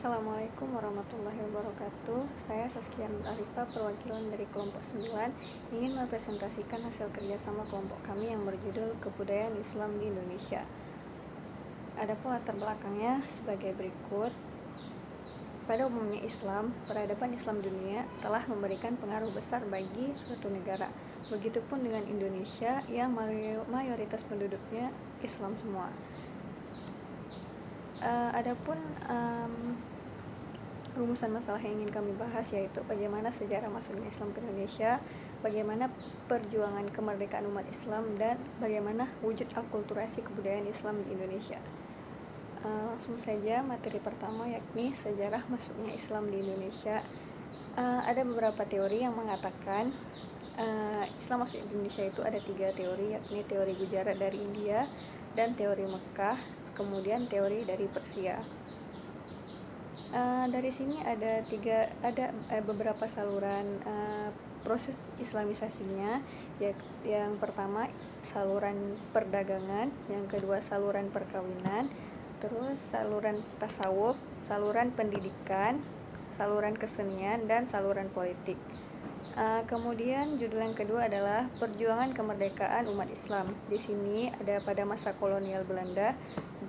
Assalamualaikum warahmatullahi wabarakatuh. Saya Saskia Nur Arifah, perwakilan dari kelompok 9, ingin mempresentasikan hasil kerjasama kelompok kami yang berjudul Kebudayaan Islam di Indonesia. Adapun latar belakangnya sebagai berikut. Pada umumnya peradaban Islam dunia telah memberikan pengaruh besar bagi suatu negara. Begitupun dengan Indonesia yang mayoritas penduduknya Islam semua. Adapun rumusan masalah yang ingin kami bahas yaitu bagaimana sejarah masuknya Islam ke Indonesia, bagaimana perjuangan kemerdekaan umat Islam, dan bagaimana wujud akulturasi kebudayaan Islam di Indonesia. Langsung saja materi pertama, yakni sejarah masuknya Islam di Indonesia. Ada beberapa teori yang mengatakan Islam masuk Indonesia itu ada 3 teori, yakni teori Gujarat dari India dan teori Mekah, kemudian teori dari Persia. Dari sini ada beberapa saluran proses Islamisasinya. Yang pertama saluran perdagangan, yang kedua saluran perkawinan, terus saluran tasawuf, saluran pendidikan, saluran kesenian, dan saluran politik. Kemudian judul yang kedua adalah perjuangan kemerdekaan umat Islam. Di sini ada pada masa kolonial Belanda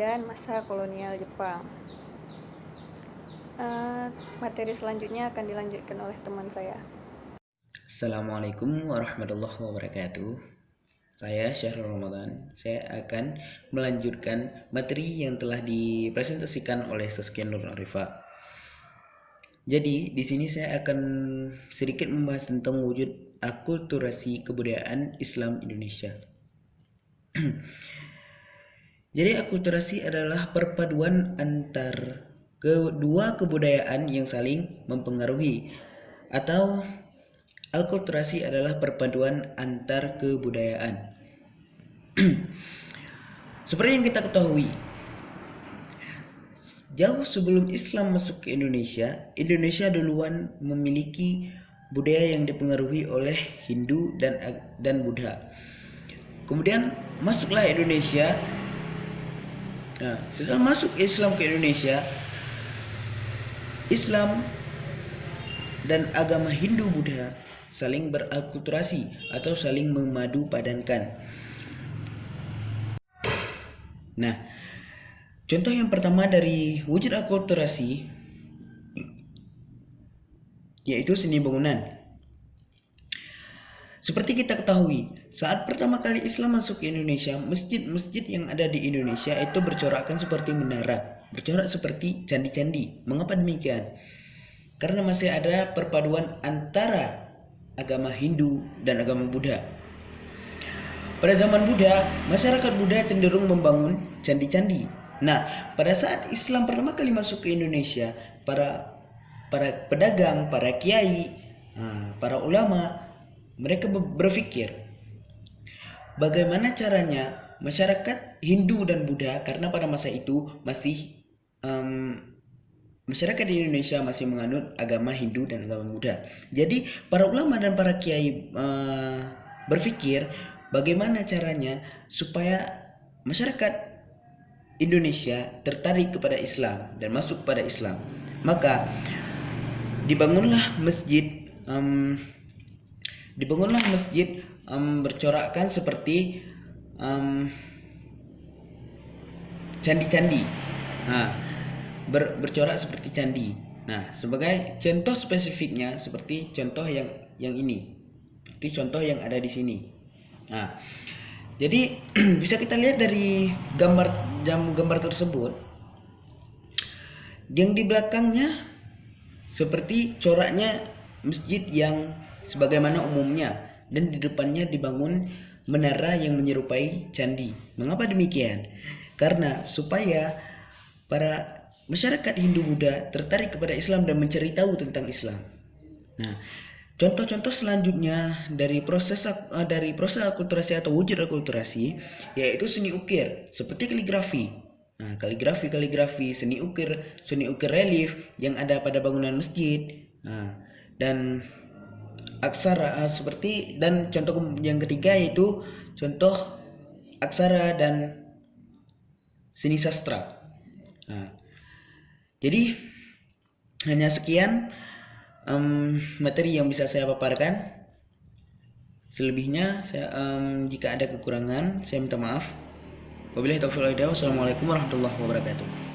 dan masa kolonial Jepang. Materi selanjutnya akan dilanjutkan oleh teman saya. Assalamualaikum warahmatullahi wabarakatuh. Saya Syahrul Ramadan. Saya akan melanjutkan materi yang telah dipresentasikan oleh Saskia Nur Arifah. Jadi, di sini saya akan sedikit membahas tentang wujud akulturasi kebudayaan Islam Indonesia. Jadi, akulturasi adalah perpaduan antar kedua kebudayaan yang saling mempengaruhi, atau akulturasi adalah perpaduan antar kebudayaan. Seperti yang kita ketahui, jauh sebelum Islam masuk ke Indonesia, Indonesia duluan memiliki budaya yang dipengaruhi oleh Hindu dan Buddha. Kemudian masuklah Indonesia. Nah, setelah masuk Islam ke Indonesia, Islam dan agama Hindu Buddha saling berakulturasi atau saling memadu padankan. Nah, contoh yang pertama dari wujud akulturasi yaitu seni bangunan. Seperti kita ketahui, saat pertama kali Islam masuk ke Indonesia, masjid-masjid yang ada di Indonesia itu bercorakkan seperti menara, bercorak seperti candi-candi. Mengapa demikian? Karena masih ada perpaduan antara agama Hindu dan agama Buddha. Pada zaman Buddha, masyarakat Buddha cenderung membangun candi-candi. Nah, pada saat Islam pertama kali masuk ke Indonesia, para pedagang, para kiai, para ulama, mereka berpikir bagaimana caranya masyarakat Hindu dan Buddha, karena pada masa itu masih masyarakat di Indonesia masih menganut agama Hindu dan agama Buddha. Jadi para ulama dan para kiai berpikir bagaimana caranya supaya masyarakat Indonesia tertarik kepada Islam dan masuk pada Islam. Maka dibangunlah masjid bercorakkan seperti candi-candi. Bercorak seperti candi. Nah, sebagai contoh spesifiknya seperti contoh yang ini. Seperti contoh yang ada di sini. Nah, jadi bisa kita lihat dari gambar tersebut. Yang di belakangnya seperti coraknya masjid yang sebagaimana umumnya, dan di depannya dibangun menara yang menyerupai candi. Mengapa demikian? Karena supaya para masyarakat Hindu Buddha tertarik kepada Islam dan mencari tahu tentang Islam. Nah, contoh-contoh selanjutnya dari proses akulturasi atau wujud akulturasi yaitu seni ukir seperti kaligrafi. Nah, kaligrafi, seni ukir relief yang ada pada bangunan masjid. Nah, dan aksara dan contoh yang ketiga yaitu contoh aksara dan seni sastra. Nah, jadi Hanya sekian materi yang bisa saya paparkan. Selebihnya jika ada kekurangan saya minta maaf. Wabillahi taufiq wal hidayah. Wassalamualaikum warahmatullahi wabarakatuh.